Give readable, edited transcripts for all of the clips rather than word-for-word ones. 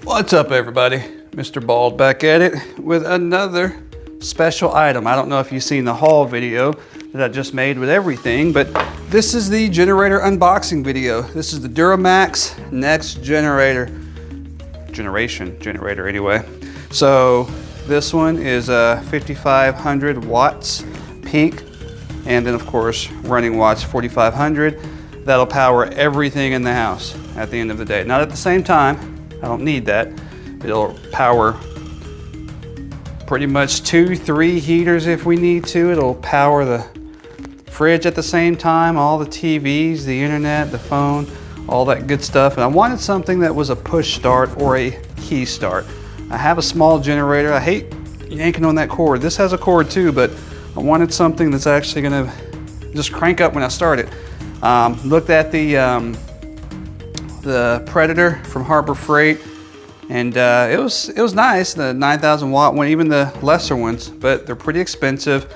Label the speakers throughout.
Speaker 1: What's up, everybody? Mr. Bald back at it with another special item. I don't know if you've seen the haul video that I just made with everything, but this is the generator unboxing video. This is the DuroMax next generation generator anyway. So this one is 5500 watts peak, and then of course running watts 4500. That'll power everything in the house at the end of the day. Not at the same time. I don't need that. It'll power pretty much 2-3 heaters if we need to. It'll power the fridge at the same time, all the TVs, the internet, the phone, all that good stuff. And I wanted something that was a push start or a key start. I have a small generator. I hate yanking on that cord. This has a cord too, but I wanted something that's actually gonna just crank up when I start it. Looked at the Predator from Harbor Freight, and it was nice, the 9,000 watt one, even the lesser ones, but they're pretty expensive,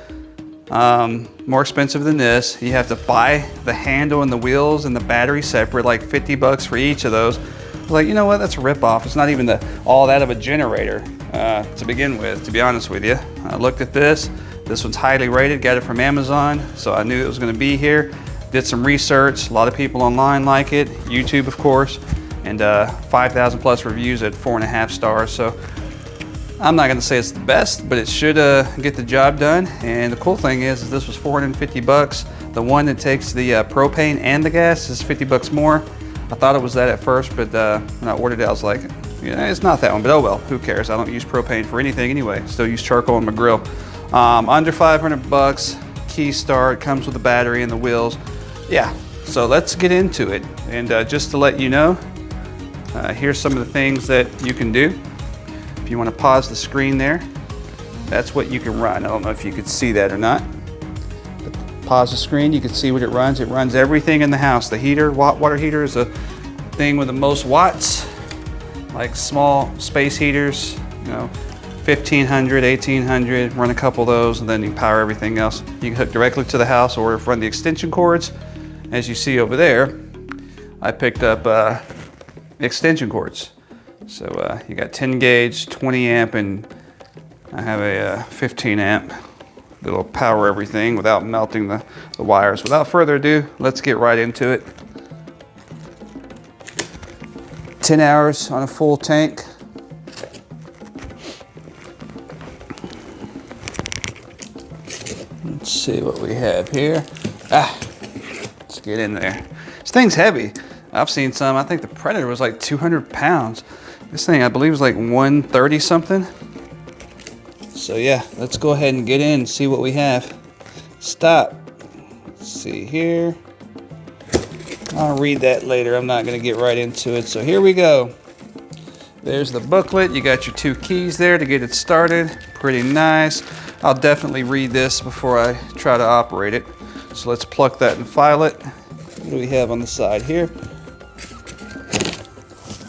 Speaker 1: more expensive than this. You have to buy the handle and the wheels and the battery separate, like 50 bucks for each of those. I was like, you know what, that's a ripoff. It's not even all that of a generator to begin with, to be honest with you. I looked at this one's highly rated, got it from Amazon, so I knew it was gonna be here. Did some research, a lot of people online like it, YouTube of course, and 5,000 plus reviews at 4.5 stars. So I'm not gonna say it's the best, but it should get the job done. And the cool thing is this was 450 bucks. The one that takes the propane and the gas is 50 bucks more. I thought it was that at first, but when I ordered it, I was like, yeah, it's not that one, but oh well, who cares? I don't use propane for anything anyway. Still use charcoal on my grill. Under 500 bucks, key start, comes with the battery and the wheels. Yeah, so let's get into it. And just to let you know, here's some of the things that you can do. If you want to pause the screen there, that's what you can run. I don't know if you could see that or not. But pause the screen, you can see what it runs. It runs everything in the house. The heater, water heater, is a thing with the most watts, like small space heaters, you know, 1500, 1800, run a couple of those, and then you can power everything else. You can hook directly to the house or run the extension cords. As you see over there, I picked up extension cords. So you got 10 gauge, 20 amp, and I have a 15 amp that'll power everything without melting the wires. Without further ado, let's get right into it. 10 hours on a full tank. Let's see what we have here. Let's get in there. This thing's heavy. I've seen some, I think the Predator was like 200 pounds. This thing, I believe, was like 130 something. So yeah, let's go ahead and get in and see what we have. Stop. Let's see here. I'll read that later. I'm not gonna get right into it. So here we go. There's the booklet. You got your 2 keys there to get it started. Pretty nice. I'll definitely read this before I try to operate it. So let's pluck that and file it. What do we have on the side here?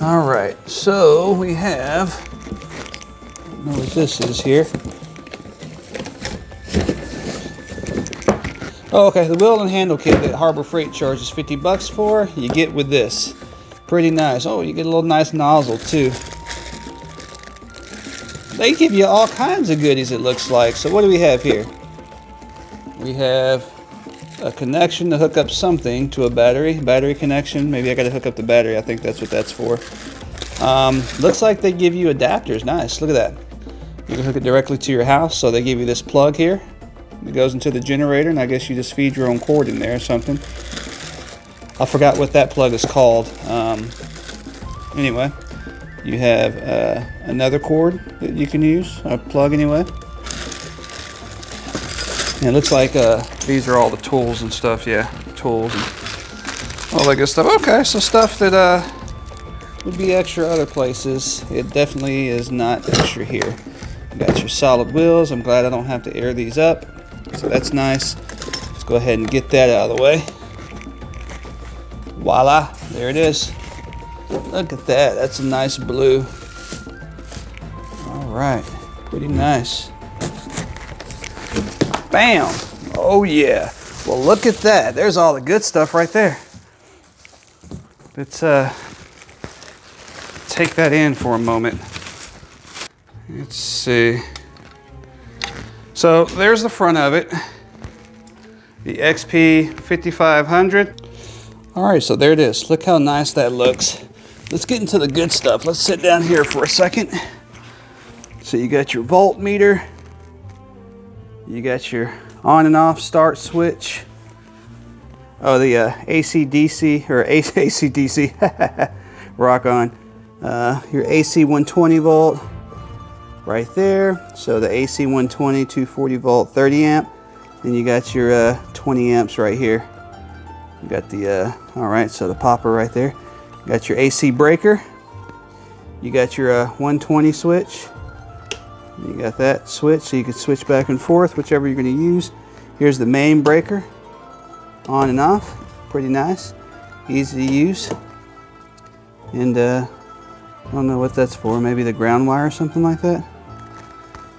Speaker 1: All right, so we have, I don't know what this is here. Oh, okay, the wheel and handle kit that Harbor Freight charges 50 bucks for, you get with this. Pretty nice. Oh, you get a little nice nozzle too. They give you all kinds of goodies, it looks like. So what do we have here? We have a connection to hook up something to a battery connection. Maybe I got to hook up the battery. I think that's what that's for. Looks like they give you adapters. Nice, look at that. You can hook it directly to your house. So they give you this plug here. It goes into the generator, and I guess you just feed your own cord in there or something. I forgot what that plug is called. Anyway, you have another cord that you can use, a plug anyway. And it looks like these are all the tools and stuff, yeah, tools and all that good stuff. Okay, so stuff that would be extra other places. It definitely is not extra here. You got your solid wheels. I'm glad I don't have to air these up, so that's nice. Let's go ahead and get that out of the way. Voila, there it is. Look at that, that's a nice blue. All right, pretty nice. Bam! Oh yeah. Well, look at that. There's all the good stuff right there. It's take that in for a moment. Let's see. So there's the front of it, the XP5500. All right, so there it is. Look how nice that looks. Let's get into the good stuff. Let's sit down here for a second. So you got your voltmeter. You got your on and off start switch. Oh, the AC/DC, or AC/DC, rock on. Your AC 120 volt right there. So the AC 120, 240 volt, 30 amp. And you got your 20 amps right here. You got the, all right, so the popper right there. You got your AC breaker. You got your 120 switch. You got that switch, so you can switch back and forth, whichever you're going to use. Here's the main breaker, on and off. Pretty nice, easy to use. And I don't know what that's for, maybe the ground wire or something like that.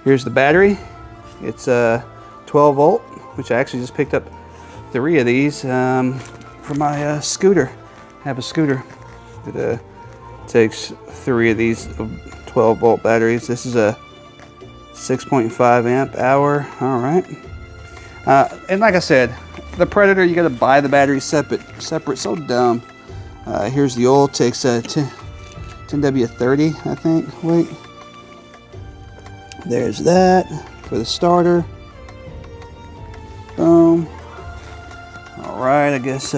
Speaker 1: Here's the battery. It's 12 volt, which I actually just picked up 3 of these for my scooter. I have a scooter that takes 3 of these 12 volt batteries. This is a 6.5 amp hour. All right. And like I said, the Predator, you got to buy the batteries separate. So dumb. Here's the oil. Takes 10W30, I think. Wait. There's that for the starter. Boom. All right. I guess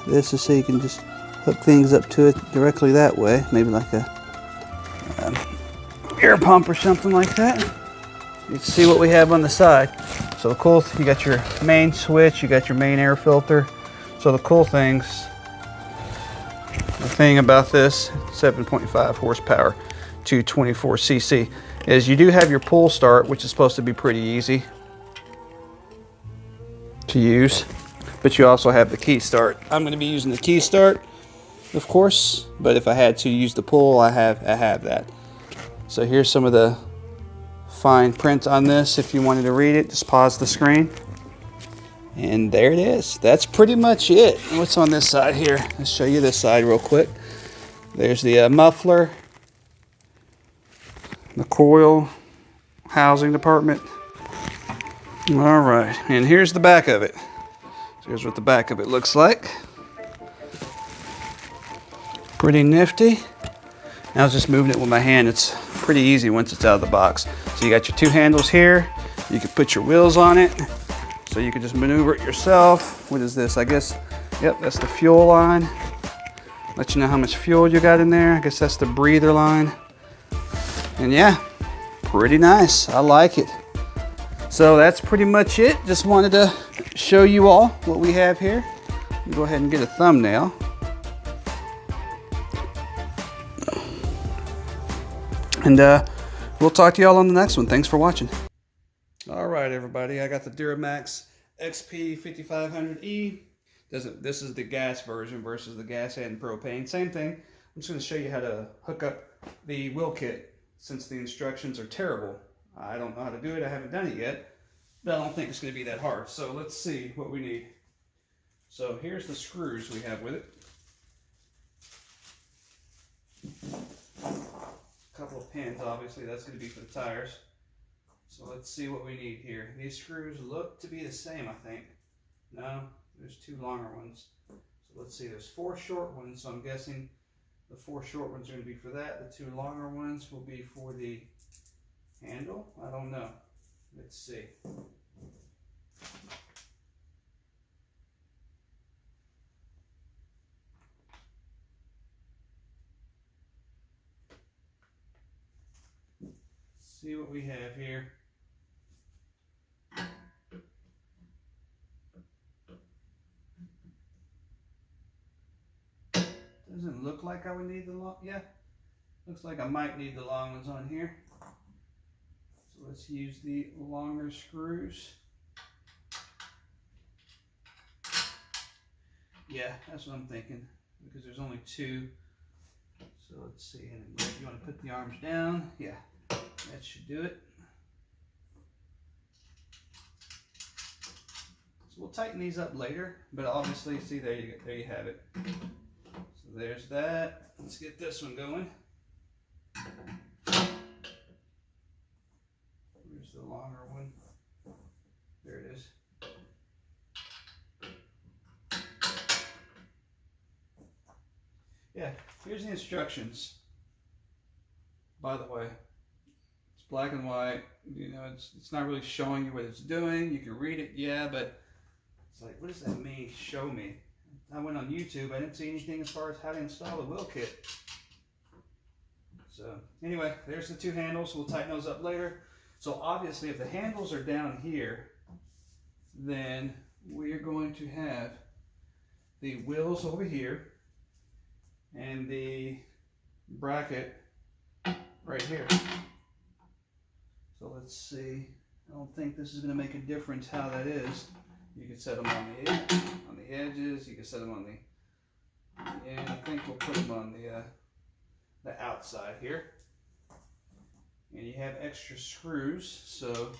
Speaker 1: this is so you can just hook things up to it directly that way. Maybe like a air pump or something like that. Let's see what we have on the side. So the cool, you got your main switch, you got your main air filter. So the cool thing about this 7.5 horsepower, 224 cc, is you do have your pull start, which is supposed to be pretty easy to use, but you also have the key start. I'm going to be using the key start, of course, but if I had to use the pull, I have that. So here's some of the fine print on this. If you wanted to read it, just pause the screen. And there it is. That's pretty much it. What's on this side here? Let's show you this side real quick. There's the muffler, the coil housing department. All right, and here's the back of it. So here's what the back of it looks like. Pretty nifty. I was just moving it with my hand. It's pretty easy once it's out of the box. So you got your 2 handles here. You can put your wheels on it. So you can just maneuver it yourself. What is this? I guess, yep, that's the fuel line. Let you know how much fuel you got in there. I guess that's the breather line. And yeah, pretty nice. I like it. So that's pretty much it. Just wanted to show you all what we have here. Go ahead and get a thumbnail. And we'll talk to y'all on the next one. Thanks for watching. All right, everybody. I got the DuroMax XP5500e. This is the gas version versus the gas and propane. Same thing. I'm just going to show you how to hook up the wheel kit, since the instructions are terrible. I don't know how to do it. I haven't done it yet, but I don't think it's going to be that hard. So let's see what we need. So here's the screws we have with it. Couple of pins, obviously. That's going to be for the tires. So let's see what we need here. These screws look to be the same, I think. No, there's 2 longer ones. So let's see, there's 4 short ones, so I'm guessing the 4 short ones are going to be for that. The 2 longer ones will be for the handle. I don't know. Let's see. See what we have here. Doesn't look like I would need the long, yeah. Looks like I might need the long ones on here. So let's use the longer screws. Yeah, that's what I'm thinking, because there's only 2. So let's see, and you want to put the arms down? Yeah, that should do it. So we'll tighten these up later, but obviously, see, there you have it. So there's that. Let's get this one going. the longer one. There it is. Yeah, here's the instructions. By the way, it's black and white. You know, it's not really showing you what it's doing. You can read it, yeah, but it's like, what does that mean? Show me. I went on YouTube. I didn't see anything as far as how to install the wheel kit. So anyway, there's the two handles. We'll tighten those up later. So obviously, if the handles are down here, then we're going to have the wheels over here and the bracket right here. So let's see. I don't think this is going to make a difference how that is. You can set them on the edges. You can set them on the end. I think we'll put them on the outside here. And you have extra screws, so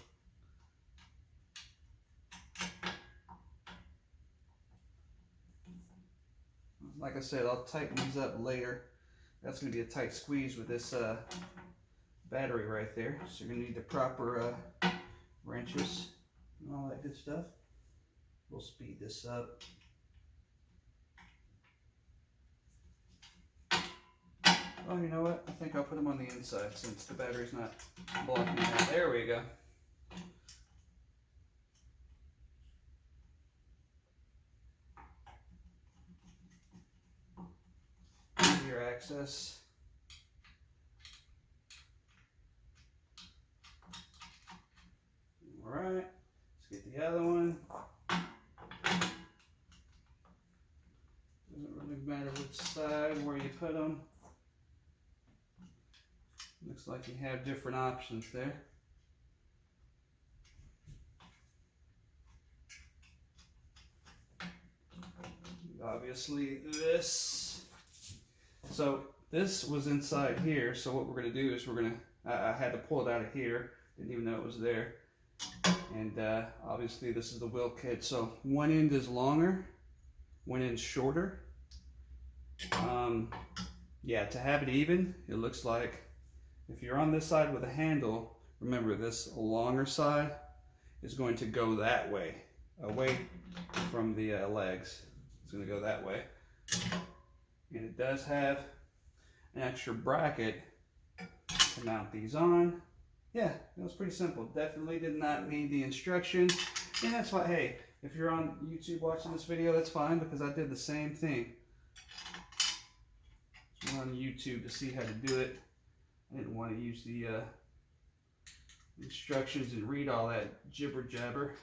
Speaker 1: like I said, I'll tighten these up later. That's going to be a tight squeeze with this battery right there. So you're going to need the proper wrenches and all that good stuff. We'll speed this up. Oh, you know what? I think I'll put them on the inside since the battery's not blocking out. There we go. Easier access. All right, let's get the other one. Doesn't really matter which side, where you put them. Looks like you have different options there. Obviously this. So this was inside here. So what we're going to do is I had to pull it out of here. Didn't even know it was there. And obviously this is the wheel kit. So one end is longer, one end shorter. Yeah, to have it even, it looks like if you're on this side with a handle, remember this longer side is going to go that way, away from the legs. It's going to go that way. And it does have an extra bracket to mount these on. Yeah, it was pretty simple. Definitely did not need the instructions. And that's why, hey, if you're on YouTube watching this video, that's fine because I did the same thing. So I'm on YouTube to see how to do it. I didn't want to use the instructions and read all that jibber jabber.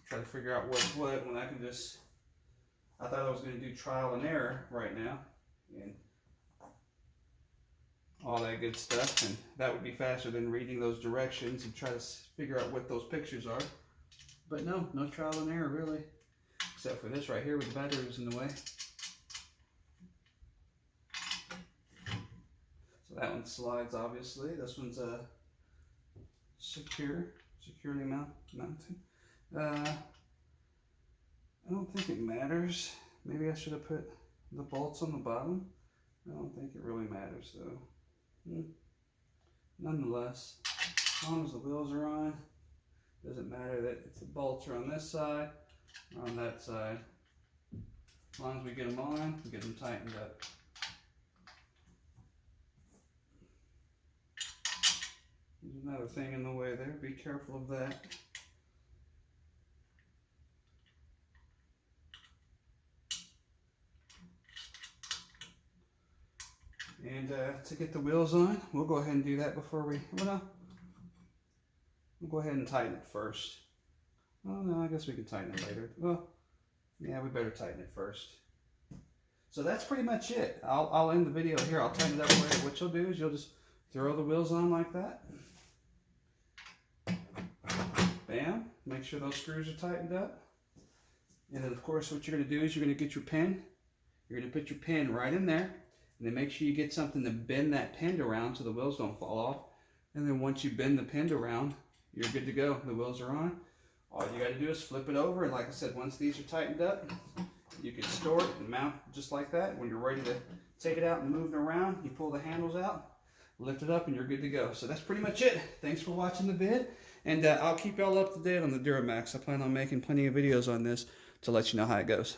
Speaker 1: Try to figure out what's what when I can just, I thought I was going to do trial and error right now and all that good stuff, and that would be faster than reading those directions and try to figure out what those pictures are. But no trial and error really, except for this right here with the battery was in the way. That one slides, obviously. This one's a securely mounted. I don't think it matters. Maybe I should have put the bolts on the bottom. I don't think it really matters though. Nonetheless, as long as the wheels are on, doesn't matter that if the bolts are on this side or on that side. As long as we get them on, we get them tightened up. There's another thing in the way there. Be careful of that. And to get the wheels on, we'll go ahead and do that before we, well no, we'll go ahead and tighten it first. Oh no, I guess we can tighten it later. Well, yeah, we better tighten it first. So that's pretty much it. I'll end the video here. I'll tighten it up later. What you'll do is you'll just throw the wheels on like that. Bam, make sure those screws are tightened up. And then of course what you're going to do is you're going to get your pin. You're going to put your pin right in there. And then make sure you get something to bend that pin around so the wheels don't fall off. And then once you bend the pin around, you're good to go. The wheels are on. All you got to do is flip it over. And like I said, once these are tightened up, you can store it and mount just like that. When you're ready to take it out and move it around, you pull the handles out. lift it up, and you're good to go. So that's pretty much it. Thanks for watching the vid, and I'll keep y'all up to date on the DuroMax. I plan on making plenty of videos on this to let you know how it goes.